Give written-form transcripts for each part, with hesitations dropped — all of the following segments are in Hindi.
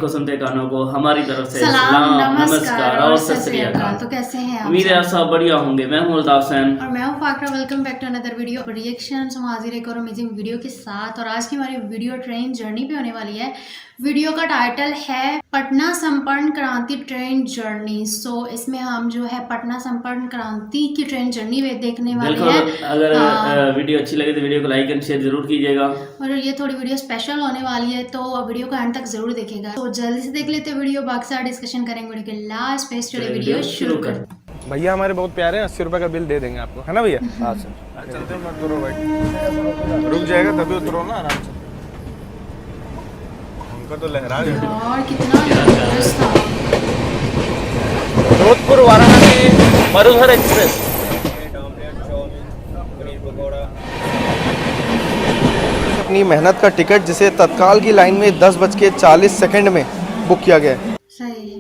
को सुनते कानों को हमारी तरफ से सलाम, नमस्कार और सत श्री अकाल। तो कैसे हैं आप? उम्मीद है आप सब बढ़िया होंगे। मैं हूं अल्ताफ हुसैन और मैं हूं Fakhra. Welcome back to another video reaction. हम हाजिर एक और अमेजिंग वीडियो के साथ। और आज की हमारी वीडियो ट्रेन जर्नी पे होने वाली है। वीडियो का टाइटल है पटना संपर्ण क्रांति ट्रेन जर्नी। सो इसमें हम जो है पटना संपर्ण क्रांति की ट्रेन जर्नी देखने वाले हैं। अगर वीडियो अच्छी लगे तो वीडियो को लाइक एंड शेयर जरूर कीजिएगा। और ये थोड़ी वीडियो स्पेशल होने वाली है तो वीडियो को एंड तक जरूर देखेगा। तो जल्दी से देख लेते वीडियो, बाकी सारा डिस्कशन करेंगे वीडियो के लास्ट पे। चलिए वीडियो शुरू कर। भैया हमारे बहुत प्यारे हैं, 80 रुपए का बिल दे देंगे आपको, है ना भैया? हाँ सर। चलते मत करो भाई, रुक जाएगा तभी उतरो ना आराम से। उनका तो लहरा गया। और कितना जबरदस्त था। जोधपुर वाराणसी मरुधर एक्सप्रेस। अपनी मेहनत का टिकट जिसे तत्काल की लाइन में 10:40 में बुक किया गया है। सही है।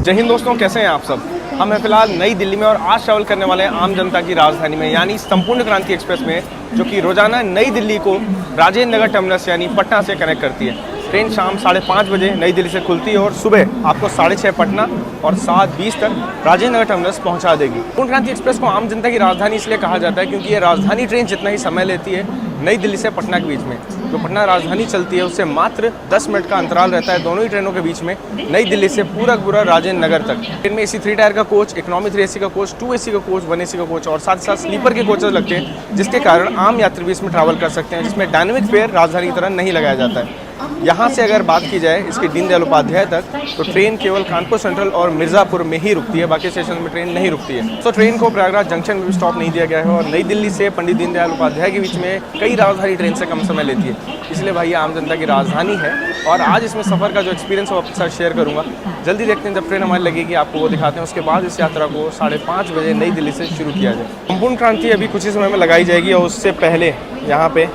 जय हिंद दोस्तों, कैसे हैं आप सब? हम हैं फिलहाल नई दिल्ली में और आज ट्रैवल करने वाले हैं आम जनता की राजधानी में, यानी संपूर्ण क्रांति एक्सप्रेस में, जो कि रोजाना नई दिल्ली को राजेंद्र नगर टर्मिनस यानी पटना से कनेक्ट करती है। ट्रेन शाम 5:30 बजे नई दिल्ली से खुलती है और सुबह आपको 6:30 पटना और 7:20 तक राजेंद्र नगर टर्मिनस पहुंचा देगी। संपूर्ण क्रांति एक्सप्रेस को आम जनता की राजधानी इसलिए कहा जाता है क्योंकि ये राजधानी ट्रेन जितना ही समय लेती है नई दिल्ली से पटना के बीच में। जो पटना राजधानी चलती है उससे मात्र 10 मिनट का अंतराल रहता है दोनों ही ट्रेनों के बीच में, नई दिल्ली से पूरा राजेंद्र नगर तक। ट्रेन में AC 3 टायर का कोच, इकोनॉमी 3 AC का कोच, 2 AC का कोच, 1 AC का कोच और साथ ही साथ स्लीपर के कोचेस लगते हैं, जिसके कारण आम यात्री भी इसमें ट्रैवल कर सकते हैं, जिसमें डायनेमिक फेयर राजधानी की तरह नहीं लगाया जाता है। यहाँ से अगर बात की जाए इसके दीनदयाल उपाध्याय तक, तो ट्रेन केवल कानपुर सेंट्रल और मिर्ज़ापुर में ही रुकती है, बाकी स्टेशन में ट्रेन नहीं रुकती है। तो ट्रेन को प्रयागराज जंक्शन में भी स्टॉप नहीं दिया गया है और नई दिल्ली से पंडित दीनदयाल उपाध्याय के बीच में कई राजधानी ट्रेन से कम समय लेती है, इसलिए भाई आम जनता की राजधानी है। और आज इसमें सफ़र का जो एक्सपीरियंस है वो आपके साथ शेयर करूँगा। जल्दी देखते हैं, जब ट्रेन हमारी लगेगी आपको वो दिखाते हैं। उसके बाद इस यात्रा को 5:30 बजे नई दिल्ली से शुरू किया जाए। संपूर्ण क्रांति अभी कुछ ही समय में लगाई जाएगी और उससे पहले यहाँ पे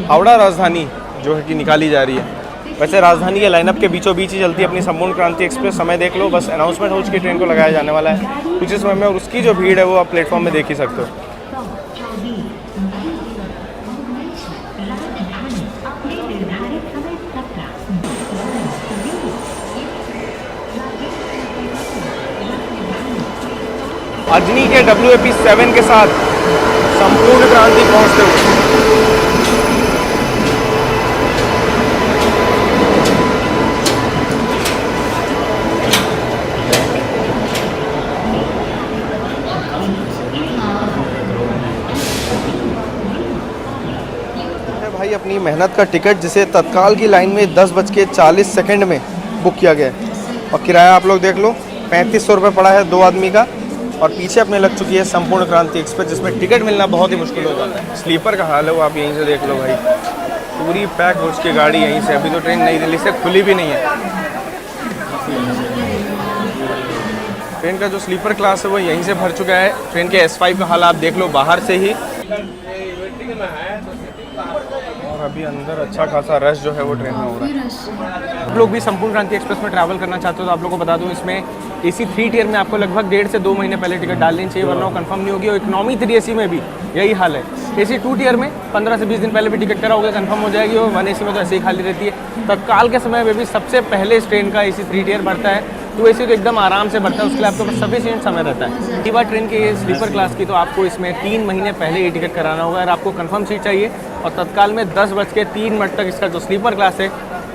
हावड़ा राजधानी जो है कि निकाली जा रही है। वैसे राजधानी के लाइनअप के बीचों बीच ही चलती है अपनी संपूर्ण क्रांति एक्सप्रेस। समय देख लो, बस अनाउंसमेंट हो चुकी ट्रेन को लगाया जाने वाला है कुछ ही समय में, और उसकी जो भीड़ है वो आप प्लेटफॉर्म में देख ही सकते हो। अजनी के WAP 7 के साथ संपूर्ण क्रांति पहुंचते हुए भाई अपनी मेहनत का टिकट जिसे तत्काल की लाइन में 10:40 में बुक किया गया है। और किराया आप लोग देख लो, 3500 रुपये पड़ा है 2 आदमी का। और पीछे अपने लग चुकी है संपूर्ण क्रांति एक्सप्रेस, जिसमें टिकट मिलना बहुत ही मुश्किल हो जाता है। स्लीपर का हाल है वो आप यहीं से देख लो भाई, पूरी पैक हो चुकी गाड़ी यहीं से। अभी तो ट्रेन नई दिल्ली से खुली भी नहीं है। ट्रेन का जो स्लीपर क्लास है वो यहीं से भर चुका है। ट्रेन के S5 का हाल आप देख लो बाहर से ही। और अभी अंदर अच्छा खासा रश जो है वो ट्रेन में हो रहा है। आप लोग भी संपूर्ण क्रांति एक्सप्रेस में ट्रैवल करना चाहते हो तो आप लोगों को बता दूं, इसमें AC 3 टियर में आपको लगभग 1.5 से 2 महीने पहले टिकट डाल लेनी चाहिए, वरना वो कंफर्म नहीं होगी। और इकोनॉमी 3 AC में भी यही हाल है। AC 2 टियर में 15 से 20 दिन पहले भी टिकट कराओगे कंफर्म हो जाएगी, और 1 AC में तो ऐसे ही खाली रहती है। तत्काल के समय में भी सबसे पहले इस ट्रेन का AC 3 टियर बढ़ता है, 2 AC तो एकदम आराम से बढ़ता है, उसके लिए आपके पास सफिशिएंट समय रहता है। यही बात ट्रेन के स्लीपर क्लास की, तो आपको इसमें 3 महीने पहले ये टिकट कराना होगा। अगर आपको कंफर्म सीट चाहिए और तत्काल में 10:03 तक इसका जो स्लीपर क्लास है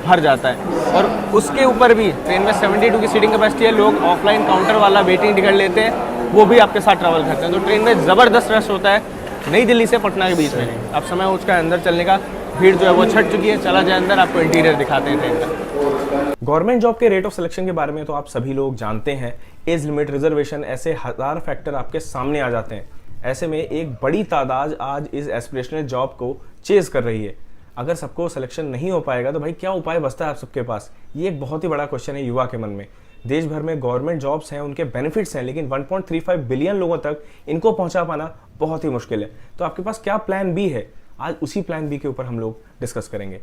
भर जाता है। और उसके ऊपर भी ट्रेन में 72 की सीटिंग कैपेसिटी है। लोग ऑफलाइन काउंटर वाला वेटिंग टिकट लेते हैं, वो भी आपके साथ ट्रैवल करते हैं। तो ट्रेन में ज़बरदस्त रश होता है नई दिल्ली से पटना के बीच में। अब समय हो चुका है अंदर चलने का, भीड़ जो है वो छट चुकी है। चला जाए अंदर, आपको इंटीरियर दिखाते हैं ट्रेन का। गवर्नमेंट जॉब के रेट ऑफ सिलेक्शन के बारे में तो आप सभी लोग जानते हैं। एज लिमिट, रिजर्वेशन, ऐसे 1000 फैक्टर आपके सामने आ जाते हैं। ऐसे में एक बड़ी तादाद आज इस एस्पिरेशनल जॉब को चेज कर रही है। अगर सबको सिलेक्शन नहीं हो पाएगा तो भाई क्या उपाय बचता है आप सबके पास? ये एक बहुत ही बड़ा क्वेश्चन है युवा के मन में। देश भर में गवर्नमेंट जॉब्स हैं, उनके बेनिफिट्स हैं, लेकिन 1.35 बिलियन लोगों तक इनको पहुंचा पाना बहुत ही मुश्किल है। तो आपके पास क्या प्लान बी है? आज उसी प्लान बी के ऊपर हम लोग डिस्कस करेंगे।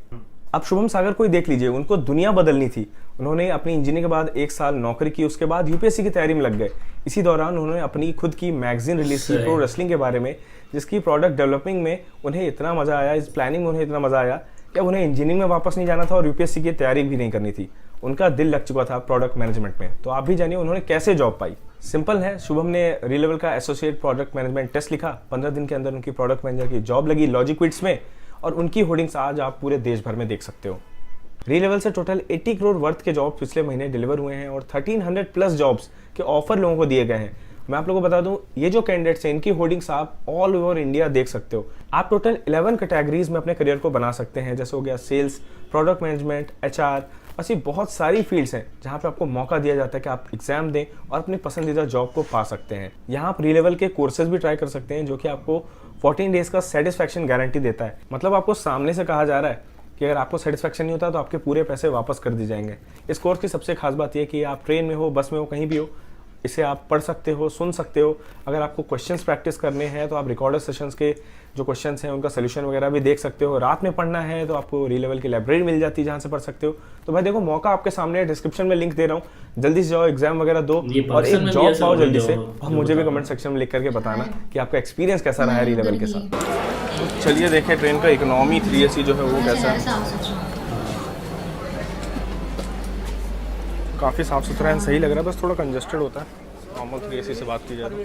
अब शुभम सागर को ही देख लीजिए, उनको दुनिया बदलनी थी। उन्होंने अपनी इंजीनियरिंग के बाद 1 साल नौकरी की, उसके बाद UPSC की तैयारी में लग गए। इसी दौरान उन्होंने अपनी खुद की मैगजीन रिलीज की प्रो रेसलिंग के बारे में, जिसकी प्रोडक्ट डेवलपिंग में उन्हें इतना मजा आया, इस प्लानिंग में उन्हें इतना मजा आया क्या उन्हें इंजीनियरिंग में वापस नहीं जाना था और यूपीएससी की तैयारी भी नहीं करनी थी, उनका दिल लग चुका था प्रोडक्ट मैनेजमेंट में। तो आप भी जानिए उन्होंने कैसे जॉब पाई। सिंपल है, शुभम ने री लेवल का एसोसिएट प्रोडक्ट मैनेजमेंट टेस्ट लिखा, 15 दिन के अंदर उनकी प्रोडक्ट मैनेजर की जॉब लगी लॉजिक्विड्स में, और उनकी होर्डिंग्स आज आप पूरे देश भर में देख सकते हो। री लेवल से टोटल 80 करोड़ वर्थ के जॉब पिछले महीने डिलीवर हुए हैं और 1300 प्लस जॉब्स के ऑफर लोगों को दिए गए हैं। मैं आप लोगों को बता दूं, ये जो कैंडिडेट्स हैं इनकी होर्डिंग्स आप ऑल ओवर इंडिया देख सकते हो। आप टोटल 11 कैटेगरीज में अपने करियर को बना सकते हैं, जैसे हो गया सेल्स, प्रोडक्ट मैनेजमेंट, HR, ऐसी बहुत सारी फील्ड्स हैं जहां पे आपको मौका दिया जाता है कि आप एग्जाम दें और अपनी पसंदीदा जॉब को पा सकते हैं। यहाँ आप री लेवल के कोर्सेज भी ट्राई कर सकते हैं, जो कि आपको 14 डेज का सेटिस्फैक्शन गारंटी देता है। मतलब आपको सामने से कहा जा रहा है कि अगर आपको सेटिस्फैक्शन नहीं होता तो आपके पूरे पैसे वापस कर दिए जाएंगे। इस कोर्स की सबसे खास बात यह कि आप ट्रेन में हो, बस में हो, कहीं भी हो, इसे आप पढ़ सकते हो, सुन सकते हो। अगर आपको क्वेश्चंस प्रैक्टिस करने हैं तो आप रिकॉर्डर सेशंस के जो क्वेश्चंस हैं उनका सोल्यूशन वगैरह भी देख सकते हो। रात में पढ़ना है तो आपको री लेवल की लाइब्रेरी मिल जाती है जहाँ से पढ़ सकते हो। तो भाई देखो, मौका आपके सामने है, डिस्क्रिप्शन में लिंक दे रहा हूँ, जल्दी से जाओ, एग्जाम वगैरह दो और एक जॉब पाओ जल्दी से। और मुझे भी कमेंट सेक्शन में लिख करके बताना कि आपका एक्सपीरियंस कैसा रहा है री लेवल के साथ। तो चलिए देखें ट्रेन का इकोनॉमी 3 AC जो है वो कैसा है। काफ़ी साफ सुथरा है, सही लग रहा है, बस थोड़ा कंजस्टेड होता है नॉर्मल 3 AC से बात की जाए तो।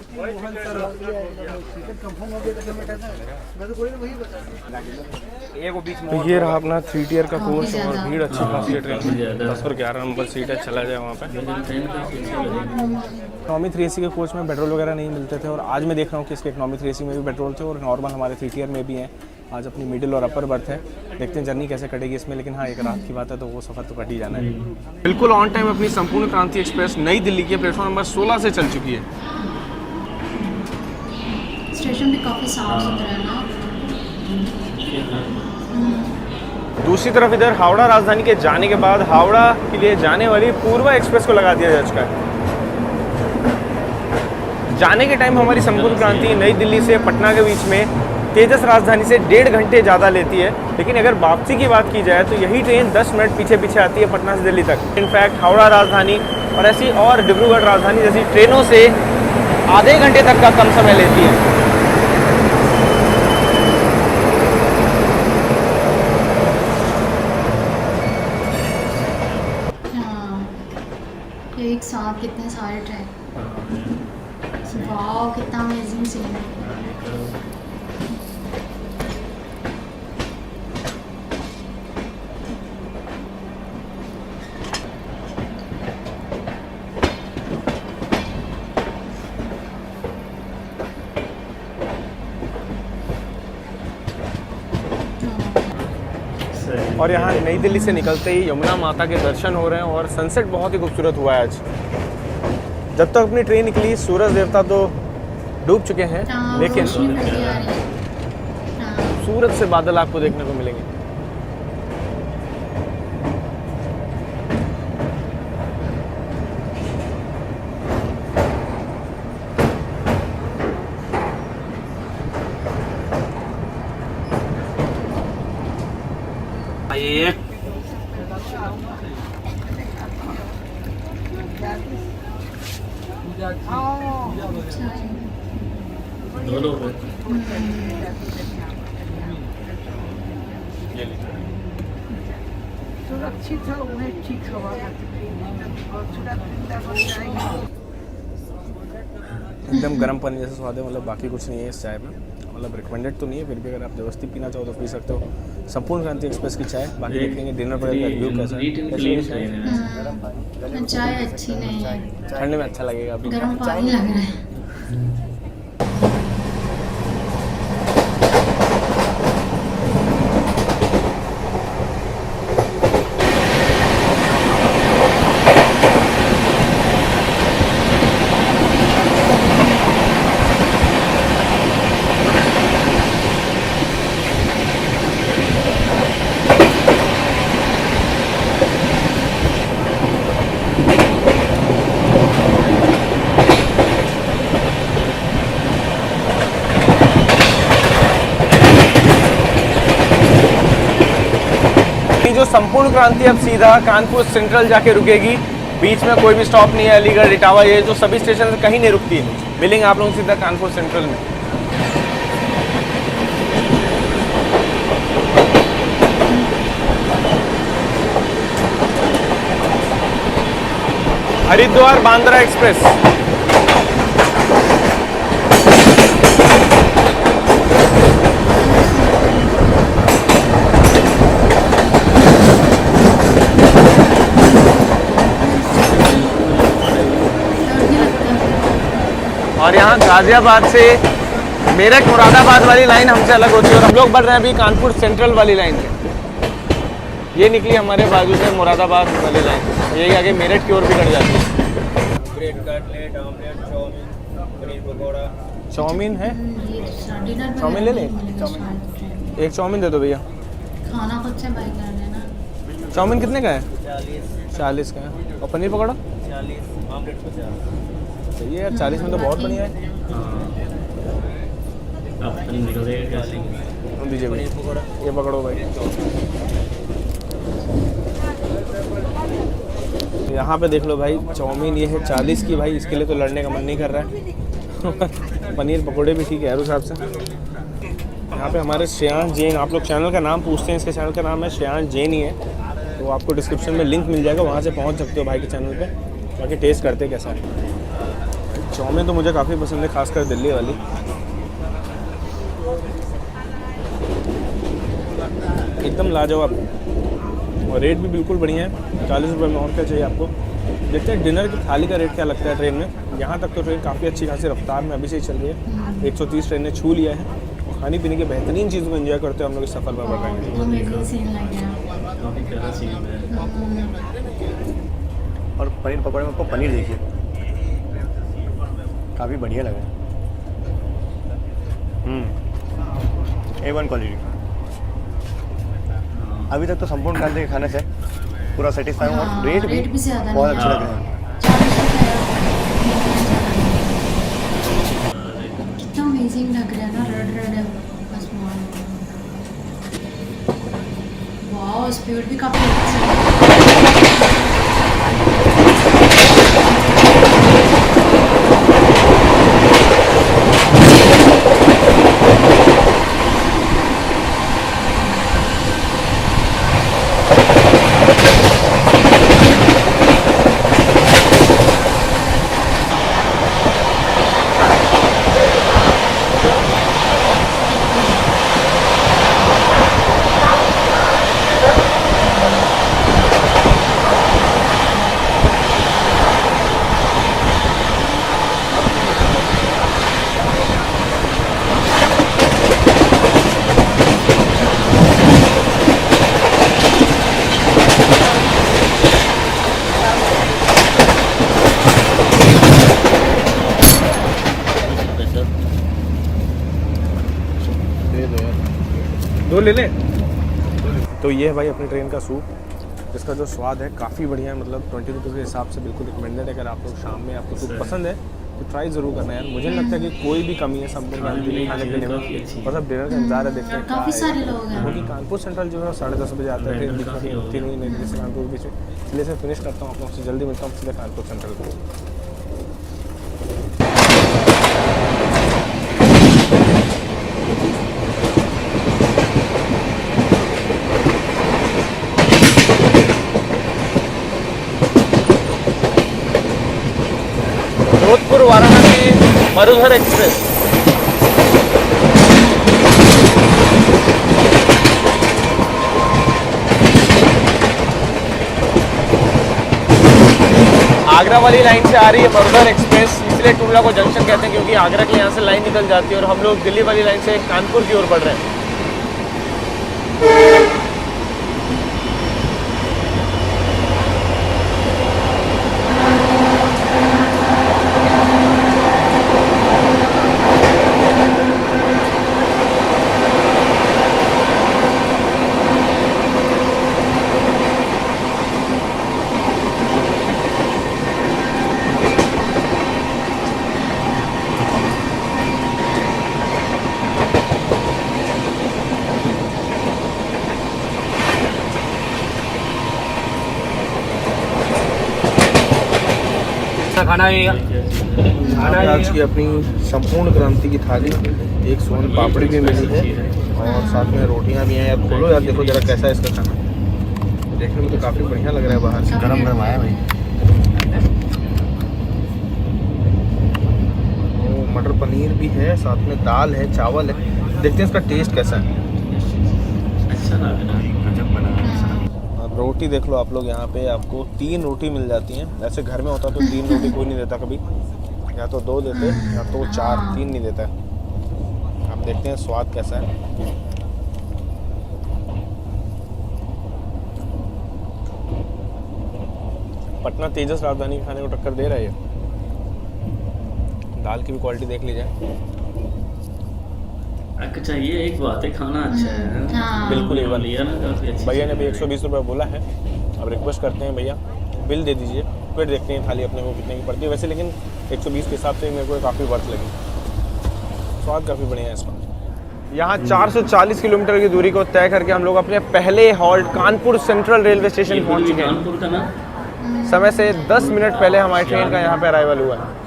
ये रहा अपना 3 tier का कोच और भीड़ अच्छी खासी है ट्रेन में। 10 और 11 नंबर सीट है, चला जाए वहाँ पे। इकोनॉमी 3 AC के कोच में पेट्रोल वगैरह नहीं मिलते थे और आज मैं देख रहा हूँ कि इसके इकोनॉमी 3 AC में भी पेट्रोल थे और नॉर्मल हमारे 3 tier में भी हैं। आज अपनी मिडिल और अपर बर्थ है, देखते हैं जर्नी कैसे कटेगी इसमें। लेकिन हाँ, एक रात की बात है तो वो सफ़र तो कट ही जाना है। बिल्कुल ऑन टाइम अपनी संपूर्ण क्रांति एक्सप्रेस नई दिल्ली के प्लेटफॉर्म नंबर 16 से चल चुकी है। स्टेशन भी काफी साफ सुथरा है ना। दूसरी तरफ इधर हावड़ा राजधानी के जाने के बाद हावड़ा के लिए जाने वाली पूर्वा एक्सप्रेस को लगा दिया जा चुका है। जाने के टाइम हमारी संपूर्ण क्रांति नई दिल्ली से पटना के बीच में तेजस राजधानी से 1.5 घंटे ज़्यादा लेती है, लेकिन अगर वापसी की बात की जाए तो यही ट्रेन 10 मिनट पीछे पीछे आती है पटना से दिल्ली तक। इनफैक्ट हावड़ा राजधानी और ऐसी और डिब्रूगढ़ राजधानी जैसी ट्रेनों से आधे घंटे तक का कम समय लेती है। हाँ, एक साथ कितने सारे ट्रैक, वाह कितना अमेजिंग सीन है। और यहाँ नई दिल्ली से निकलते ही यमुना माता के दर्शन हो रहे हैं और सनसेट बहुत ही खूबसूरत हुआ है आज। जब तक अपनी ट्रेन निकली सूरज देवता तो डूब चुके हैं, लेकिन खूबसूरत से बादल आपको देखने को मिलेंगे। दोनों में सुरक्षित हो, उन्हें ठीक होगा और एकदम गर्म पानी जैसा स्वाद है, मतलब बाकी कुछ नहीं है इस चाय में। मतलब रिकमेंडेड तो नहीं है, फिर भी अगर आप जबरदस्ती पीना चाहो तो पी सकते हो। संपूर्ण क्रांति एक्सप्रेस की चाय। बाकी देखेंगे डिनर पर रिव्यू कैसा है। चाय अच्छी नहीं है, ठंड में अच्छा लगेगा अभी। गर्म पानी लग रहा है। संपूर्ण क्रांति अब सीधा कानपुर सेंट्रल जाके रुकेगी। बीच में कोई भी स्टॉप नहीं है, अलीगढ़, इटावा, ये जो सभी स्टेशन कहीं नहीं रुकती है। मिलेंगे आप लोग सीधा कानपुर सेंट्रल में। हरिद्वार बांद्रा एक्सप्रेस। और यहाँ गाजियाबाद से मेरठ मुरादाबाद वाली लाइन हमसे अलग होती है और हम लोग बढ़ रहे हैं अभी कानपुर सेंट्रल वाली लाइन पे। ये निकली हमारे बाजू से मुरादाबाद वाली लाइन, यही आगे मेरठ की ओर भी बढ़ जाती है। Bread cutlet, omelette, chowmein, paneer pakora. Chowmein है, डिनर चाउमीन ले लें? एक चाउमीन दे दो भैया। खाना खुद से बाई कर लेना। चाउमीन कितने का है? 40, 40 का है। और पनीर पकौड़ा? 40, ऑमलेट 50। सही है यार, 40 में तो बहुत बढ़िया है। अब पनीर निकल जाएगा कैसे? दीजिए भाई, ये पकड़ो भाई। यहाँ पे देख लो भाई, चाउमीन ये है 40 की भाई, इसके लिए तो लड़ने का मन नहीं कर रहा है। पनीर पकोड़े भी ठीक है यार उस हिसाब से। यहाँ पे हमारे श्रेयांश जैन, आप लोग चैनल का नाम पूछते हैं, इसके चैनल का नाम है श्रेयांश जैन ही है, तो आपको डिस्क्रिप्शन में लिंक मिल जाएगा, वहाँ से पहुँच सकते हो भाई के चैनल पे। बाकी टेस्ट करते कैसा है। चाउमीन तो मुझे काफ़ी पसंद है, खासकर दिल्ली वाली। एकदम लाजवाब और रेट भी बिल्कुल बढ़िया है, 40 रुपये में। और क्या चाहिए आपको। देखते हैं डिनर की थाली का रेट क्या लगता है ट्रेन में। यहाँ तक तो ट्रेन काफ़ी अच्छी खासी रफ्तार में अभी से ही चल रही है, 130 ट्रेन ने छू लिया है। और खाने पीने के बेहतरीन चीज़ों को एंजॉय करते हुए हम लोग इस सफ़र पर बढ़ रहे हैं। और पनीर पकौड़े में आपको पनीर देखिए, काफ़ी बढ़िया लगा। A1 quality. अभी तक तो संपूर्ण क्रांति के खाने से पूरा सेटिस्फाई हूँ और रेट भी ज़्यादा बहुत अच्छे लग रहे हैं। कितना अमेजिंग लग रहा है ना, रेड रेड है आसमान। वाह, स्पीड भी काफ़ी अच्छा है। दो ले लें। तो ये है भाई अपनी ट्रेन का सूप, जिसका जो स्वाद है काफ़ी बढ़िया है। मतलब 20 रुपीज़ के हिसाब से बिल्कुल रिकमेंडेड है। अगर आप लोग शाम में आपको सूप पसंद है तो ट्राई ज़रूर करना यार। मुझे नहीं लगता कि कोई भी कमी है संपूर्ण क्रांति खाने पीने में। बस अब डिनर का इंतजार है, देखते हैं काफ़ी सारे लोग हैं। क्योंकि कानपुर सेंट्रल जो है 10:30 बजे आता है, ट्रेन बीच में होती नहीं, नई दिल्ली से कानपुर के बीच में। इसलिए से फिनिश करता हूँ, आपसे जल्दी मिलता हूँ सीधे कानपुर सेंट्रल को। जोधपुर वाराणसी मरुधर एक्सप्रेस। आगरा वाली लाइन से आ रही है मरुधर एक्सप्रेस, इसलिए टुंडला को जंक्शन कहते हैं क्योंकि आगरा की यहाँ से लाइन निकल जाती है और हम लोग दिल्ली वाली लाइन से कानपुर की ओर बढ़ रहे हैं। खाना आज की अपनी संपूर्ण क्रांति की थाली, एक सोन पापड़ी भी मिली है और साथ में रोटियां भी हैं। यार खोलो यार, देखो जरा कैसा है इसका खाना। देखने में तो काफ़ी बढ़िया लग रहा है बाहर से। गरम गरम आया भाई। मटर पनीर भी है, साथ में दाल है, चावल है। देखते हैं इसका टेस्ट कैसा है। अच्छा लग रहा है, गजब बना है। अब रोटी देख लो आप लोग, यहाँ पे आपको 3 रोटी मिल जाती हैं। ऐसे घर में होता तो 3 रोटी कोई नहीं देता कभी, या तो 2 देते या तो 4, 3 नहीं देता है। अब देखते हैं स्वाद कैसा है। पटना तेजस राजधानी के खाने को टक्कर दे रहा है ये। दाल की भी क्वालिटी देख लीजिए। अच्छा ये एक बात है, खाना अच्छा है। हाँ। बिल्कुल ये एवन। लिया ना काफी अच्छी भैया ने भी 120 रुपये बोला है। अब रिक्वेस्ट करते हैं भैया बिल दे दीजिए, फिर देखते हैं थाली अपने को कितने की पड़ती है। वैसे लेकिन 120 के हिसाब से मेरे को काफ़ी वर्थ लगी। स्वाद काफ़ी बढ़िया है इसका। यहाँ 440 किलोमीटर की दूरी को तय करके हम लोग अपने पहले halt Kanpur central railway station पहुँच चुके हैं। कानपुर का ना समय से 10 मिनट पहले हमारी ट्रेन का यहाँ पे अराइवल हुआ है।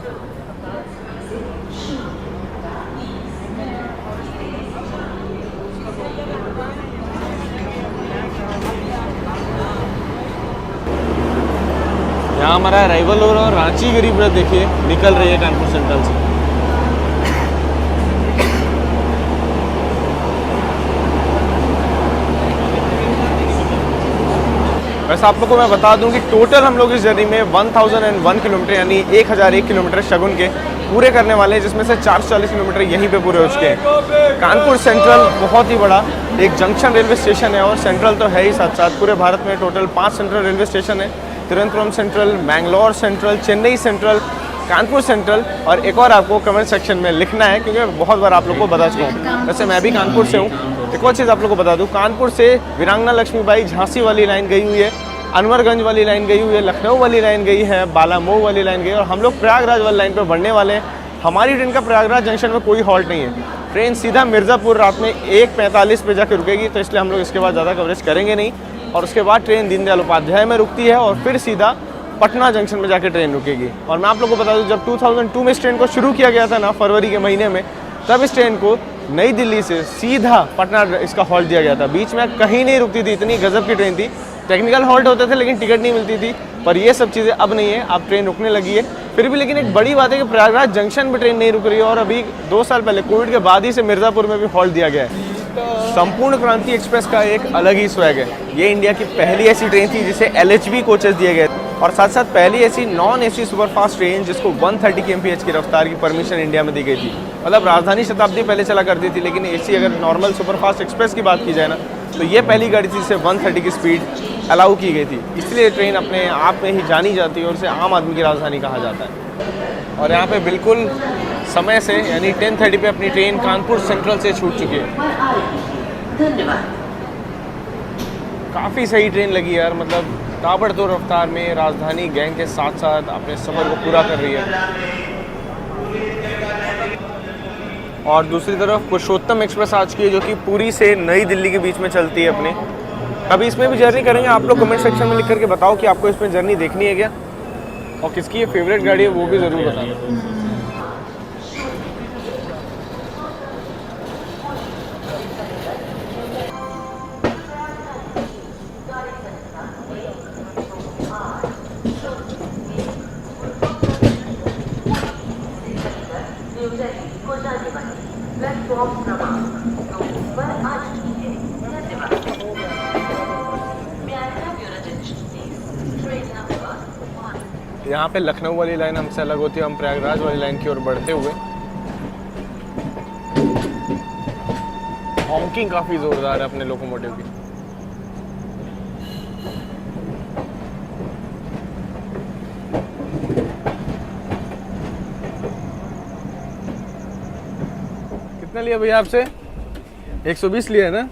यहाँ हमारा अराइवल हो रहा है और रांची गरीब रथ देखिए निकल रही है कानपुर सेंट्रल से। वैसे आप लोग को मैं बता दूं कि टोटल हम लोग इस जर्नी में 1001 किलोमीटर यानी 1001 किलोमीटर शगुन के पूरे करने वाले हैं, जिसमें से 440 किलोमीटर यहीं पे पूरे हो चुके हैं। कानपुर सेंट्रल बहुत ही बड़ा एक जंक्शन रेलवे स्टेशन है और सेंट्रल तो है ही, साथ साथ पूरे भारत में टोटल 5 सेंट्रल रेलवे स्टेशन है। Thiruvananthapuram central, Mangalore central, Chennai central, Kanpur central और एक और आपको कमेंट सेक्शन में लिखना है क्योंकि बहुत बार आप लोग को बता चुका हूँ। वैसे मैं भी कानपुर से हूँ। एक और चीज़ आप लोग को बता दूँ, कानपुर से वीरांगना लक्ष्मीबाई झांसी वाली लाइन गई हुई है, अनवरगंज वाली लाइन गई हुई है, लखनऊ वाली लाइन गई है, बालामऊ वाली लाइन गई है और हम लोग प्रयागराज वाली लाइन पर बढ़ने वाले हैं। हमारी ट्रेन का प्रयागराज जंक्शन में कोई हॉल्ट नहीं है। ट्रेन सीधा मिर्ज़ापुर रात में 1:45 पे जाकर रुकेगी, तो इसलिए हम लोग इसके बाद ज़्यादा कवरेज करेंगे नहीं। और उसके बाद ट्रेन दीनदयाल उपाध्याय में रुकती है और फिर सीधा पटना जंक्शन में जाकर ट्रेन रुकेगी। और मैं आप लोगों को बता दूं, जब 2002 में इस ट्रेन को शुरू किया गया था ना, फरवरी के महीने में, तब इस ट्रेन को नई दिल्ली से सीधा पटना इसका हॉल्ट दिया गया था। बीच में कहीं नहीं रुकती थी, इतनी गजब की ट्रेन थी। टेक्निकल हॉल्ट होते थे लेकिन टिकट नहीं मिलती थी, पर ये सब चीज़ें अब नहीं है, अब ट्रेन रुकने लगी है। फिर भी लेकिन एक बड़ी बात है कि प्रयागराज जंक्शन में ट्रेन नहीं रुक रही है और अभी 2 साल पहले कोविड के बाद ही से मिर्ज़ापुर में भी हॉल्ट दिया गया है। संपूर्ण क्रांति एक्सप्रेस का एक अलग ही स्वैग है। ये इंडिया की पहली ऐसी ट्रेन थी जिसे LHB कोचेस दिए गए और साथ साथ पहली ऐसी नॉन AC सुपरफास्ट ट्रेन जिसको 130 kmph की रफ्तार की परमिशन इंडिया में दी गई थी। मतलब राजधानी शताब्दी पहले चला करती थी, लेकिन AC अगर नॉर्मल सुपरफास्ट एक्सप्रेस की बात की जाए ना, तो ये पहली गाड़ी थी जिसे 130 की स्पीड अलाउ की गई थी। इसलिए ट्रेन अपने आप में ही जानी जाती है और उसे आम आदमी की राजधानी कहा जाता है। और यहाँ पे बिल्कुल समय से यानी 10:30 पे अपनी ट्रेन कानपुर सेंट्रल से छूट चुकी है। काफ़ी सही ट्रेन लगी यार, मतलब ताबड़तोड़ रफ्तार में राजधानी गैंग के साथ साथ अपने सफ़र को पूरा कर रही है। और दूसरी तरफ पुरुषोत्तम एक्सप्रेस आज की है, जो कि पुरी से नई दिल्ली के बीच में चलती है अपने। अभी इसमें भी जर्नी करेंगे, आप लोग कमेंट सेक्शन में लिख करके बताओ कि आपको इसमें जर्नी देखनी है क्या और किसकी ये फेवरेट गाड़ी है, वो भी ज़रूर बताना। यहाँ पे लखनऊ वाली लाइन हमसे अलग होती है, हम प्रयागराज वाली लाइन की ओर बढ़ते हुए। हॉकिंग काफ़ी ज़ोरदार है अपने लोकोमोटिव की। कितना लिया भैया आपसे? 120 लिया है ना?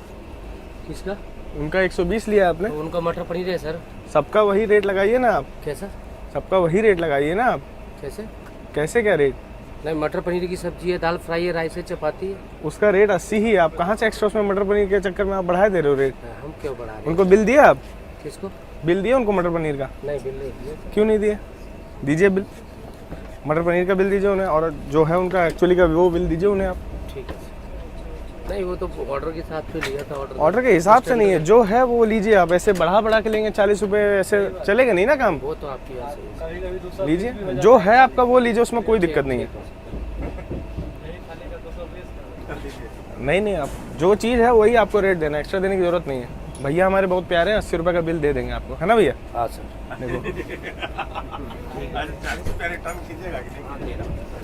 किसका? उनका 120 लिया आपने? तो उनका मटर पनीर है सर। सबका वही रेट लगाइए ना आप। कैसा? सबका वही रेट लगाइए ना आप। कैसे? कैसे क्या रेट? नहीं, मटर पनीर की सब्जी है, दाल फ्राई है, राइस है, चपाती है। उसका रेट 80 ही है। आप कहाँ से एक्स्ट्रा उसमें मटर पनीर के चक्कर में आप बढ़ा दे रहे हो रेट? हम क्यों बढ़ा रहे हैं? उनको बिल दिया आप? किसको? बिल दिया उनको मटर पनीर का? नहीं, बिल नहीं दिया। क्यों नहीं दिए? दीजिए बिल, मटर पनीर का बिल दीजिए उन्हें, और जो है उनका एक्चुअली का वो बिल दीजिए उन्हें आप। ठीक है। नहीं, वो तो ऑर्डर के साथ पे लिया था। ऑर्डर के हिसाब से नहीं है, जो है वो लीजिए आप। ऐसे बढ़ा के लेंगे 40 रुपये, ऐसे चलेगा नहीं ना काम। वो तो आपकी बात सही है। लीजिए, जो है आपका वो लीजिए, उसमें कोई दिक्कत नहीं है। नहीं नहीं, आप जो चीज़ है वही आपको रेट देना, एक्स्ट्रा देने की जरूरत नहीं है। भैया हमारे बहुत प्यारे हैं, 80 रुपये का बिल दे देंगे आपको, है ना भैया? हाँ सर। देखो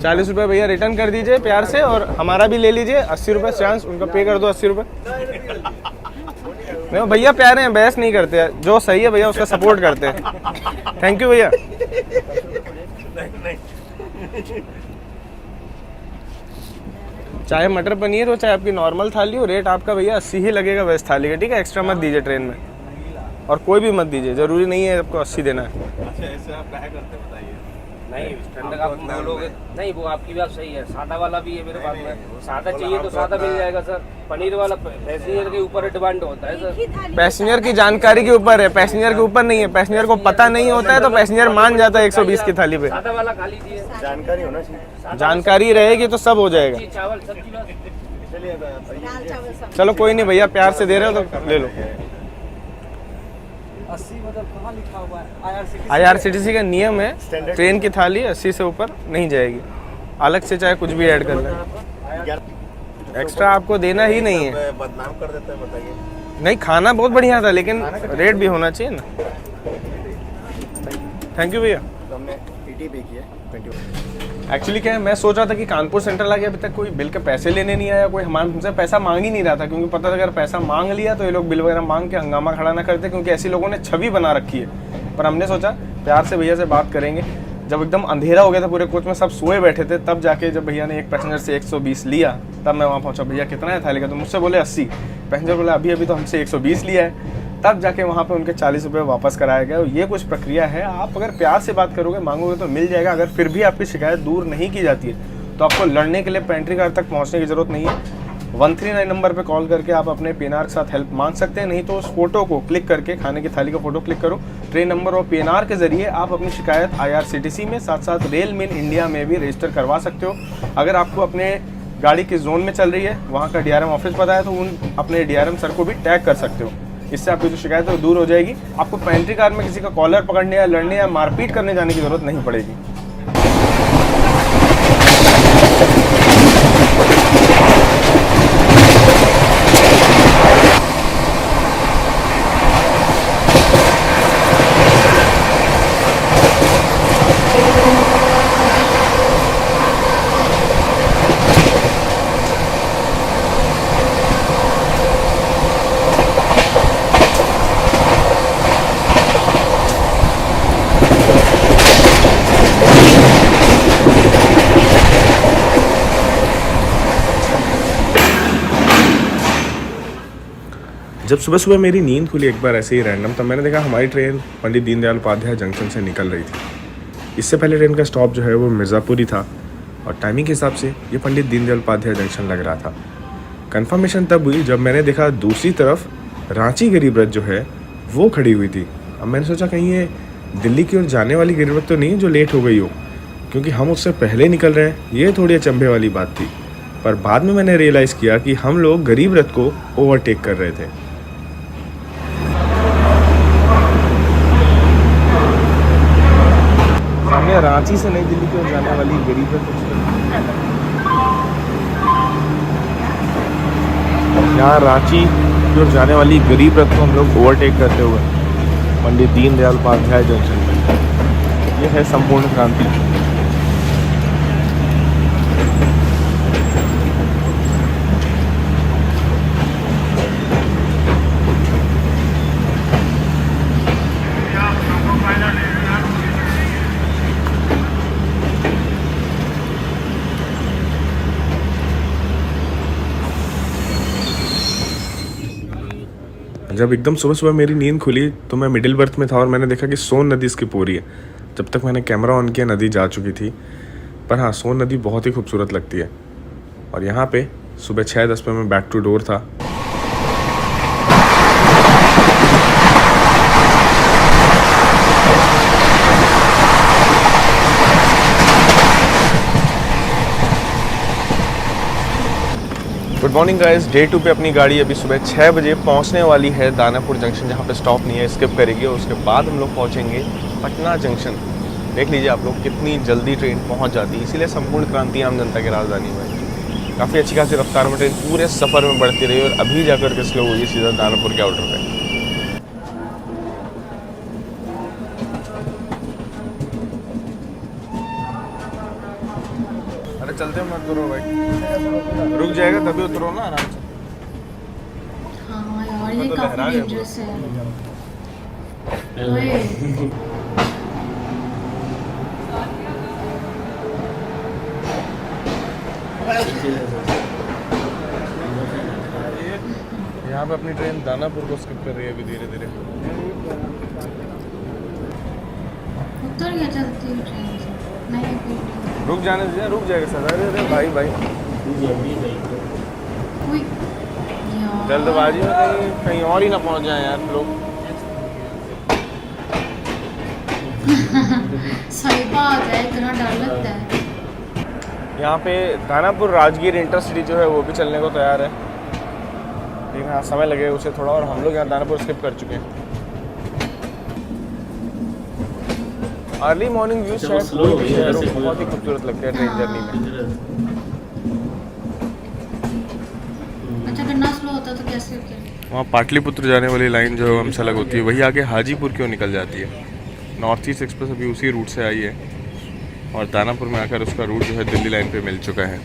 40 रुपये भैया रिटर्न कर दीजिए प्यार से, और हमारा भी ले लीजिए 80 रुपये चांस, उनका पे कर दो 80 रुपये। नहीं भैया प्यारे हैं, बहस नहीं करते हैं, जो सही है भैया उसका सपोर्ट करते हैं। थैंक यू भैया। चाहे मटर पनीर हो चाहे आपकी नॉर्मल थाली हो, रेट आपका भैया 80 ही लगेगा वेज थाली का, ठीक है? एक्स्ट्रा मत दीजिए ट्रेन में, और कोई भी मत दीजिए, ज़रूरी नहीं है आपको 80 देना है। अच्छा ऐसे आप क्या करते हैं बताइए? नहीं ठंडा आप बोलोगे नहीं, वो आपकी बात सही है। सादा वाला भी है मेरे पास में, सादा चाहिए तो सादा मिल जाएगा सर। पनीर वाला पैसेंजर के ऊपर डिमांड होता है सर। पैसेंजर की जानकारी के ऊपर है, पैसेंजर के ऊपर नहीं है। पैसेंजर को पता नहीं होता है तो पैसेंजर मान जाता है 120 की थाली पे। सादा वाला खा लीजिए, जानकारी होना चाहिए। जानकारी रहेगी तो सब हो जाएगा। चावल सब्जी बस। चलिए चलो कोई नहीं भैया, प्यार से दे रहे हो तो ले लो। 80 मतलब कहाँ लिखा हुआ है? IRCTC का नियम है, ट्रेन की थाली 80 से ऊपर नहीं जाएगी। अलग से चाहे कुछ भी ऐड कर लें, एक्स्ट्रा आपको देना ही नहीं है। बदनाम कर देते हैं बताइए। नहीं, खाना बहुत बढ़िया था लेकिन रेट भी होना चाहिए ना। थैंक यू भैया। तो हमने TT पे किया 21। एक्चुअली क्या है, मैं सोच रहा था कि कानपुर सेंट्रल आके अभी तक कोई बिल के पैसे लेने नहीं आया, कोई हमसे पैसा मांग ही नहीं रहा था, क्योंकि पता था अगर पैसा मांग लिया तो ये लोग बिल वगैरह मांग के हंगामा खड़ा ना करते, क्योंकि ऐसे लोगों ने छवि बना रखी है। पर हमने सोचा प्यार से भैया से बात करेंगे। जब एकदम अंधेरा हो गया था, पूरे कोच में सब सोए बैठे थे, तब जाके जब भैया ने एक पैसेंजर से 120 लिया, तब मैं वहाँ पहुँचा। भैया कितना है थाली का? तो मुझसे बोले 80। पैसेंजर बोला अभी अभी तो हमसे 120 लिया है। तब जाके वहाँ पे उनके 40 रुपये वापस कराया गया। ये कुछ प्रक्रिया है, आप अगर प्यार से बात करोगे, मांगोगे तो मिल जाएगा। अगर फिर भी आपकी शिकायत दूर नहीं की जाती है तो आपको लड़ने के लिए पेंट्री कार तक पहुँचने की ज़रूरत नहीं है। 139 नंबर पे कॉल करके आप अपने PNR के साथ हेल्प मांग सकते हैं। नहीं तो उस फोटो को क्लिक करके, खाने की थाली का फोटो क्लिक करो, ट्रेन नंबर और PNR के जरिए आप अपनी शिकायत IRCTC में, साथ साथ रेल मिल इंडिया में भी रजिस्टर करवा सकते हो। अगर आपको अपने गाड़ी की जोन में चल रही है, वहाँ का DRM ऑफिस पता है, तो उन अपने DRM सर को भी टैग कर सकते हो। इससे आपकी जो शिकायत है वो दूर हो जाएगी। आपको पेंट्री कार में किसी का कॉलर पकड़ने या लड़ने या मारपीट करने जाने की जरूरत नहीं पड़ेगी। जब सुबह सुबह मेरी नींद खुली एक बार ऐसे ही रैंडम, तब मैंने देखा हमारी ट्रेन पंडित दीनदयाल उपाध्याय जंक्शन से निकल रही थी। इससे पहले ट्रेन का स्टॉप जो है वो मिर्ज़ापुर ही था, और टाइमिंग के हिसाब से ये पंडित दीनदयाल उपाध्याय जंक्शन लग रहा था। कंफर्मेशन तब हुई जब मैंने देखा दूसरी तरफ रांची गरीब रथ जो है वो खड़ी हुई थी। अब मैंने सोचा कहीं ये दिल्ली की ओर जाने वाली गरीब रथ तो नहीं है जो लेट हो गई हो, क्योंकि हम उससे पहले निकल रहे हैं। ये थोड़ी अचंभे वाली बात थी। पर बाद में मैंने रियलाइज़ किया कि हम लोग गरीब रथ को ओवरटेक कर रहे थे। सामने रांची से नई दिल्ली की ओर जाने वाली गरीब रथ, यहाँ रांची की ओर जाने वाली गरीब रथ को हम लोग ओवरटेक करते हुए पंडित दीनदयाल उपाध्याय जंक्शन पर। यह है संपूर्ण क्रांति। जब एकदम सुबह सुबह मेरी नींद खुली तो मैं मिडिल बर्थ में था और मैंने देखा कि सोन नदी इसकी पूरी है। जब तक मैंने कैमरा ऑन किया नदी जा चुकी थी। पर हाँ, सोन नदी बहुत ही खूबसूरत लगती है। और यहाँ पे सुबह 6:10 पे मैं बैक टू डोर था। गुड मॉर्निंग गाइस, डे 2 पे अपनी गाड़ी अभी सुबह 6 बजे पहुंचने वाली है दानापुर जंक्शन, जहां पे स्टॉप नहीं है, स्किप करेगी। और उसके बाद हम लोग पहुंचेंगे पटना जंक्शन। देख लीजिए आप लोग कितनी जल्दी ट्रेन पहुंच जाती है, इसीलिए संपूर्ण क्रांति आम जनता की राजधानी में। काफ़ी अच्छी खासी रफ्तार में ट्रेन पूरे सफ़र में बढ़ती रही और अभी जाकर के स्लो हुई सीधा दानापुर के आउटर पे। अरे चलते मत करो भाई, रुक जाएगा तभी उतरो ना आराम से। हाँ यार ये तो काफी लहरा गया डेंजरस है। ओए, यहाँ पे अपनी ट्रेन दानापुर को स्किप कर रही है अभी धीरे धीरे। उतर गया चलती हुई ट्रेन से। नहीं फिर रुक जाने दीजिए, रुक जाएगा सर। अरे अरे भाई भाई कोई यार जल्दबाजी में कहीं कहीं और ही ना पहुँच जाए यार लोग। सही बात है, इतना डर लगता है। यहाँ पे दानापुर राजगीर इंटरसिटी जो है वो भी चलने को तैयार है, लेकिन हाँ समय लगेगा उसे थोड़ा। और हम लोग यहाँ दानापुर स्किप कर चुके हैं। अर्ली मॉर्निंग व्यू अच्छा, वो शायद slow हो कोई भी गई है, शहरों वैसे को बहुत ही खूबसूरत लगता है ट्रेन जर्नी में। अच्छा कितना स्लो होता तो कैसे होता? वहाँ पाटलिपुत्र जाने वाली लाइन जो है हमसे अलग होती है, वही आगे हाजीपुर क्यों निकल जाती है। नॉर्थ ईस्ट एक्सप्रेस अभी उसी रूट से आई है और दानापुर में आकर उसका रूट जो है दिल्ली लाइन पे मिल चुका है।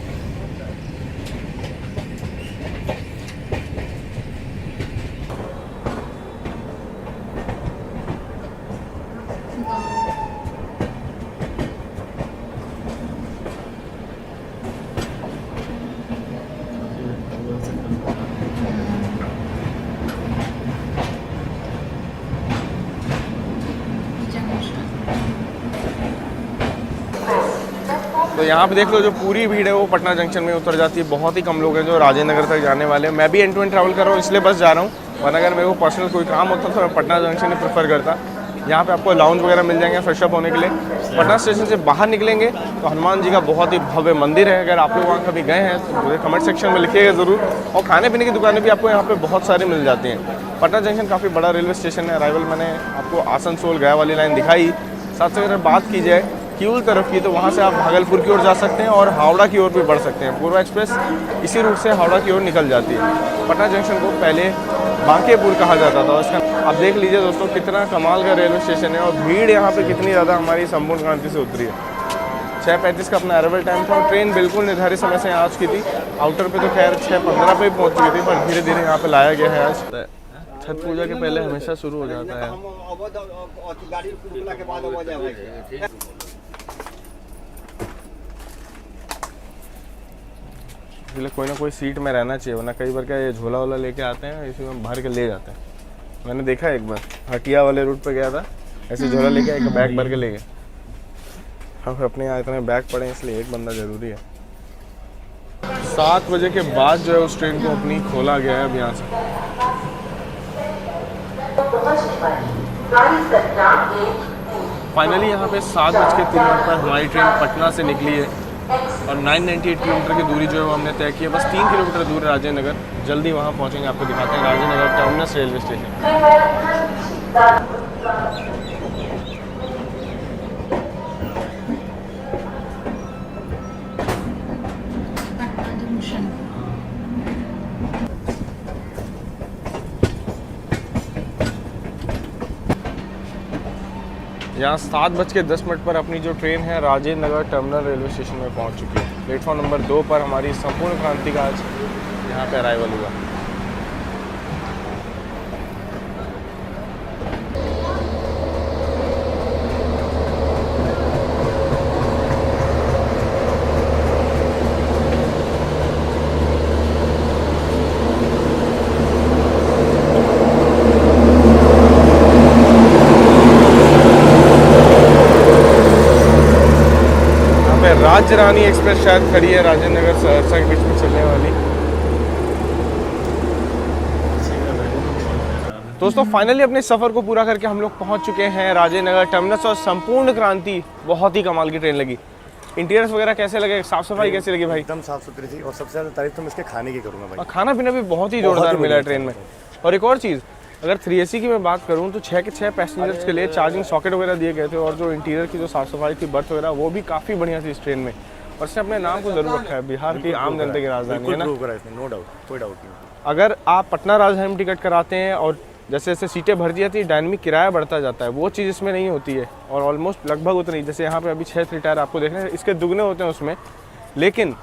तो यहाँ पे देख लो जो पूरी भीड़ है वो पटना जंक्शन में उतर जाती है। बहुत ही कम लोग हैं जो राजेंद्र नगर तक जाने वाले हैं। मैं भी एंड टू एंड ट्रैवल कर रहा हूँ इसलिए बस जा रहा हूँ, वरना अगर मेरे को पर्सनल कोई काम होता तो मैं पटना जंक्शन ही प्रेफर करता। यहाँ पे आपको लाउंज वगैरह मिल जाएंगे फ्रेशअप होने के लिए। पटना स्टेशन से बाहर निकलेंगे तो हनुमान जी का बहुत ही भव्य मंदिर है। अगर आप लोग वहाँ कभी गए हैं तो मुझे कमेंट सेक्शन में लिखिएगा ज़रूर। और खाने पीने की दुकानें भी आपको यहाँ पे बहुत सारी मिल जाती हैं। पटना जंक्शन काफ़ी बड़ा रेलवे स्टेशन है। अराइवल मैंने आपको आसनसोल गया वाली लाइन दिखाई। साथ से अगर बात की जाए किऊल तरफ की तो वहाँ से आप भागलपुर की ओर जा सकते हैं और हावड़ा की ओर भी बढ़ सकते हैं। पूर्वा एक्सप्रेस इसी रूट से हावड़ा की ओर निकल जाती है। पटना जंक्शन को पहले बांकेपुर कहा जाता था। उसका आप देख लीजिए दोस्तों कितना कमाल का रेलवे स्टेशन है और भीड़ यहाँ पे कितनी ज़्यादा हमारी संपूर्ण क्रांति से उतरी है। 6:35 का अपना अराइवल टाइम था और ट्रेन बिल्कुल निर्धारित समय से यहाँ आ चुकी थी। आउटर पे तो खैर 6:15 पे ही पहुँच चुकी थी, पर धीरे धीरे यहाँ पे लाया गया है। आज छठ पूजा के पहले हमेशा शुरू हो जाता है। इसलिए कोई ना कोई सीट में रहना चाहिए, वरना कई बार क्या ये झोला वोला लेके आते हैं इसी में भर के ले जाते हैं। मैंने देखा एक बार हटिया वाले रूट पे गया था, ऐसे झोला लेके एक बैग भर के ले गए। हम अपने यहाँ इतने बैग पड़े इसलिए एक बंदा ज़रूरी है। 7 बजे के बाद जो है उस ट्रेन को अपनी खोला गया है अब यहाँ से। फाइनली यहाँ पे 7:03 पर हमारी ट्रेन पटना से निकली है और 998 किलोमीटर की दूरी जो है वो हमने तय की है। बस 3 किलोमीटर दूर है राजेंद्र नगर। जल्दी वहाँ पहुँचेंगे, आपको दिखाते हैं Rajendra Nagar terminus railway station. Patna junction. यहाँ 7:10 पर अपनी जो ट्रेन है Rajendra Nagar terminal railway station में पहुँच चुकी है। प्लेटफॉर्म नंबर 2 पर हमारी संपूर्ण क्रांति का आज यहाँ पे अराइवल हुआ। राज्य रानी एक्सप्रेस शायद खड़ी है राजेंद्र नगर सहरसा के बीच में चलने वाली। दोस्तों फाइनली अपने सफ़र को पूरा करके हम लोग पहुंच चुके हैं राजेंद्र नगर टर्मिनस और संपूर्ण क्रांति बहुत ही कमाल की ट्रेन लगी। इंटीरियर्स वगैरह कैसे लगे, साफ सफाई कैसी लगी भाई? एकदम साफ सुथरी थी और सबसे ज़्यादा तारीफ तो मैं इसके खाने की करूँगा भाई। और खाना पीना भी बहुत ही जोरदार मिला है ट्रेन में। और एक और चीज़, अगर 3AC की मैं बात करूं तो 6 के 6 पैसेंजर्स के लिए चार्जिंग सॉकेट वगैरह दिए गए थे और जो इंटीरियर की जो साफ़ सफाई थी, बर्थ वगैरह, वो भी काफ़ी बढ़िया थी इस ट्रेन में। और इसने अपने नाम को जरूर रखा है, बिहार की आम जनता की राजधानी है बिल्कुल ना। प्रूव करा इसने, नो डाउट, कोई डाउट नहीं। अगर आप पटना राजधानी में टिकट कराते हैं और जैसे जैसे सीटें भर जाती है डायनामिक किराया बढ़ता जाता है, वो चीज़ इसमें नहीं होती है और ऑलमोस्ट लगभग उतनी, जैसे यहाँ पे अभी 6 3 टायर आपको देख रहे हैं, इसके दुगने होते हैं उसमें, लेकिन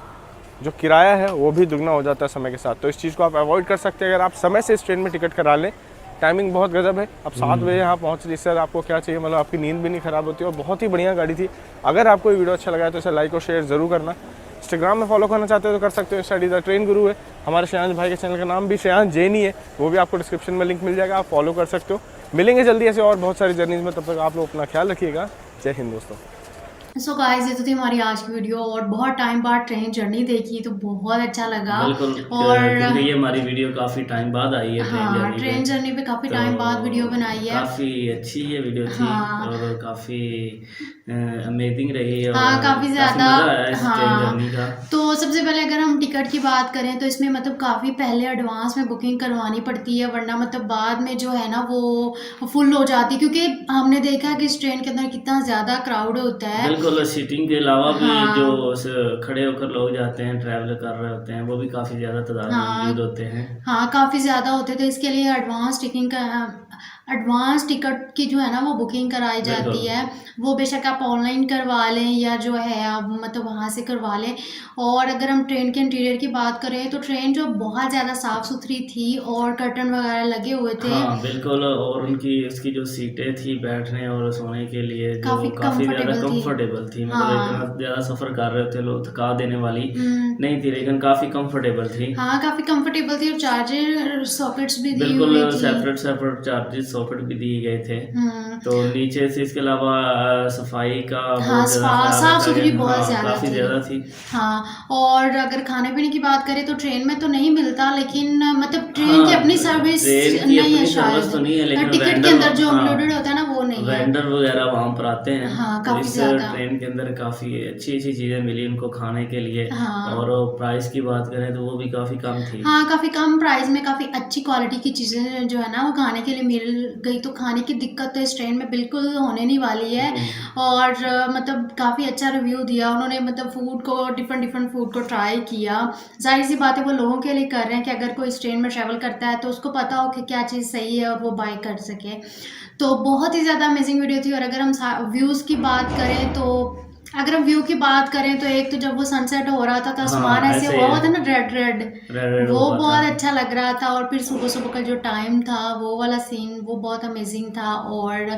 जो किराया है वो भी दुगना हो जाता है समय के साथ। तो इस चीज़ को आप अवॉइड कर सकते हैं अगर आप समय से इस ट्रेन में टिकट करा लें। टाइमिंग बहुत गजब है, अब 7 बजे यहाँ पहुँच रही, इससे आपको क्या चाहिए, मतलब आपकी नींद भी नहीं खराब होती और बहुत ही बढ़िया गाड़ी थी। अगर आपको ये वीडियो अच्छा लगा है तो इसे लाइक और शेयर ज़रूर करना। इंस्टाग्राम में फॉलो करना चाहते हो तो कर सकते हो, स्टडी द ट्रेन गुरु है। हमारे श्रेयांश भाई के चैनल का नाम भी श्रेयांश जैन ही है, वो भी आपको डिस्क्रिप्शन में लिंक मिल जाएगा, आप फॉलो कर सकते हो। मिलेंगे जल्दी ऐसे और बहुत सारी जर्नीज में, तब तक आप लोग अपना ख्याल रखिएगा। जय हिंद दोस्तों। सो गाइस, ये तो थी हमारी आज की वीडियो और बहुत टाइम बाद ट्रेन जर्नी देखी तो बहुत अच्छा लगा। बिल्कुल, और क्योंकि ये हमारी वीडियो काफ़ी टाइम बाद आई है हाँ, ट्रेन जर्नी पे काफ़ी टाइम बाद वीडियो बनाई है। काफ़ी अच्छी ये वीडियो थी हाँ। और काफ़ी अमेजिंग रही और हाँ, काफ़ी ज़्यादा। मज़ा आया इस ट्रेन हाँ, जर्नी का। तो सबसे पहले अगर हम टिकट की बात करें तो इसमें मतलब काफ़ी पहले एडवांस में बुकिंग करवानी पड़ती है, वरना मतलब बाद में जो है ना वो फुल हो जाती है, क्योंकि हमने देखा कि इस ट्रेन के अंदर कितना ज़्यादा क्राउड होता है। बिल्कुल, सीटिंग के अलावा भी हाँ। जो खड़े होकर लोग जाते हैं, ट्रैवल कर रहे होते हैं, वो भी काफ़ी ज़्यादा तादाद में हाँ। मौजूद होते हैं। हाँ, काफ़ी ज़्यादा होते तो इसके लिए एडवांस टिकट की जो है ना वो बुकिंग कराई जाती बिल्कुल। है। वो बेशक आप ऑनलाइन करवा लें या जो है आप मतलब वहाँ से करवा लें। और अगर हम ट्रेन के इंटीरियर की बात करें तो ट्रेन जो बहुत ज़्यादा साफ़ सुथरी थी और कर्टन वगैरह लगे हुए थे। हाँ बिल्कुल, और उसकी जो सीटें थी बैठने और सोने के लिए जो काफ़ी काफ़ी ज़्यादा comfortable थी। कंफर्टेबल थी, मतलब हाँ। इतना ज़्यादा सफ़र कर रहे थे लोग, थका देने वाली हम्म, नहीं थी, लेकिन काफ़ी कंफर्टेबल थी। हाँ, काफ़ी कंफर्टेबल थी और चार्जर सॉकेट्स भी दी बिल्कुल, हुई थी। सेपरेट चार्जेस सॉकेट भी दिए गए थे। हम्म, तो नीचे से इसके अलावा सफाई का हाँ, बहुत ज़्यादा ख्याल साफ रखा सुथरी गया। बहुत हाँ, ज़्यादा काफ़ी थी। ज़्यादा थी। हाँ, और अगर खाने पीने की बात करें तो ट्रेन में तो नहीं मिलता, लेकिन मतलब ट्रेन हाँ, की अपनी सर्विस ट्रेन की नहीं है अपनी सर्विस तो नहीं है, शायद, लेकिन टिकट के वेंडर, अंदर जो हाँ, इंक्लूडेड होता है ना वो नहीं है। वेंडर वगैरह वहाँ पर आते हैं। हाँ, तो काफ़ी इस ज़्यादा। ट्रेन के अंदर काफ़ी अच्छी अच्छी चीज़ें मिली उनको खाने के लिए। हाँ। और प्राइस की बात करें तो वो भी काफ़ी कम थी। हाँ, काफ़ी कम प्राइस में काफ़ी अच्छी क्वालिटी की चीज़ें जो है ना वो खाने के लिए मिल गई, तो खाने की दिक्कत तो इस ट्रेन में बिल्कुल होने नहीं वाली है। और मतलब काफ़ी अच्छा रिव्यू दिया उन्होंने, मतलब फूड को, डिफरेंट फूड को ट्राई किया। जाहिर सी बात है वो लोगों के लिए कर रहे हैं कि अगर कोई इस ट्रेन में ट्रैवल करता है तो उसको पता हो कि क्या चीज़ सही है और वो बाय कर सके। तो बहुत ही ज़्यादा अमेजिंग वीडियो थी। और अगर हम व्यूज़ की बात करें तो अगर हम व्यू की बात करें तो एक तो जब वो सनसेट हो रहा था तो आसमान ऐसे ऐसे हुआ हुआ था ना, रेड रेड वो हुआ बहुत था। अच्छा लग रहा था। और फिर सुबह सुबह का जो टाइम था वो वाला सीन वो बहुत अमेजिंग था और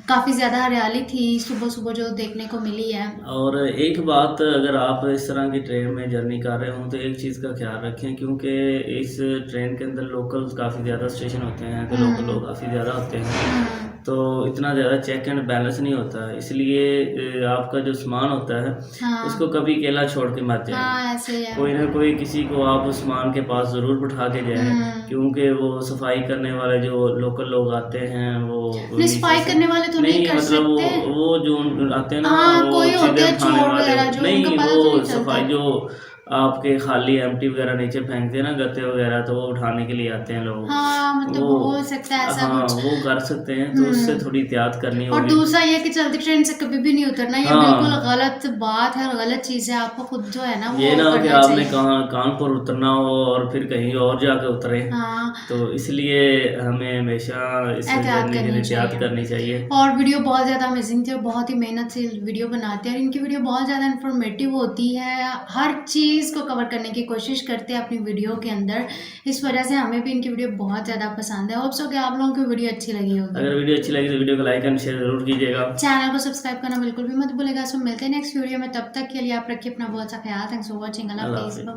काफ़ी ज़्यादा हरियाली थी सुबह सुबह जो देखने को मिली है। और एक बात, अगर आप इस तरह की ट्रेन में जर्नी कर रहे हो तो एक चीज़ का ख्याल रखें, क्योंकि इस ट्रेन के अंदर लोकल काफ़ी ज़्यादा स्टेशन होते हैं, तो लोकल लोग काफ़ी ज़्यादा होते हैं, तो इतना ज़्यादा चेक एंड बैलेंस नहीं होता है, इसलिए आपका जो सामान होता है हाँ। उसको कभी अकेला छोड़ के मत जाए। हाँ, ऐसे ही है। कोई ना कोई किसी को आप सामान के पास ज़रूर बिठा के जाएं, क्योंकि वो सफाई करने वाले जो लोकल लोग आते हैं वो नहीं, सफाई करने वाले तो नहीं कर मतलब सकते। वो जो आते हैं ना, हाँ, वो कोई होते चीज़ें हैं उठाने चोर वाले, वगैरह जो, नहीं उनका पता तो वो नहीं चलता। सफाई जो आपके खाली एम्प्टी वगैरह नीचे फेंकते हैं ना, गत्ते वगैरह, तो वो उठाने के लिए आते हैं लोग। हाँ, मतलब वो हो सकता है ऐसा हाँ, कुछ। वो कर सकते हैं, तो उससे थोड़ी एहतियात करनी और होगी। दूसरा ये कि चलती ट्रेन से कभी भी नहीं उतरना, ये हाँ। बिल्कुल गलत बात है और गलत चीज़ है। आपको खुद जो है ना वो ये ना हो कि करना आपने चाहिए। कानपुर उतरना हो और फिर कहीं और जाके उतरे, हाँ, तो इसलिए हमें हमेशा इस एहतियात जर्नी के लिए करनी एहतियात चाहिए। करनी चाहिए। और वीडियो बहुत ज़्यादा अमेजिंग थी और बहुत ही मेहनत से वीडियो बनाते हैं और इनकी वीडियो बहुत ज़्यादा इन्फॉर्मेटिव होती है, हर चीज़ को कवर करने की कोशिश करते हैं अपनी वीडियो के अंदर। इस वजह से हमें भी इनकी वीडियो बहुत ज़्यादा पसंद है। होप सो कि आप लोगों को वीडियो अच्छी लगी होगी। अगर वीडियो अच्छी लगी तो वीडियो को लाइक एंड शेयर जरूर कीजिएगा। चैनल को सब्सक्राइब करना बिल्कुल भी मत भूलिएगा। सो मिलते हैं नेक्स्ट वीडियो में, तब तक के लिए आप रखिए अपना बहुत सा ख्याल। Thanks for watching. Allah Allah हाफिज़। हाफिज़। बाय।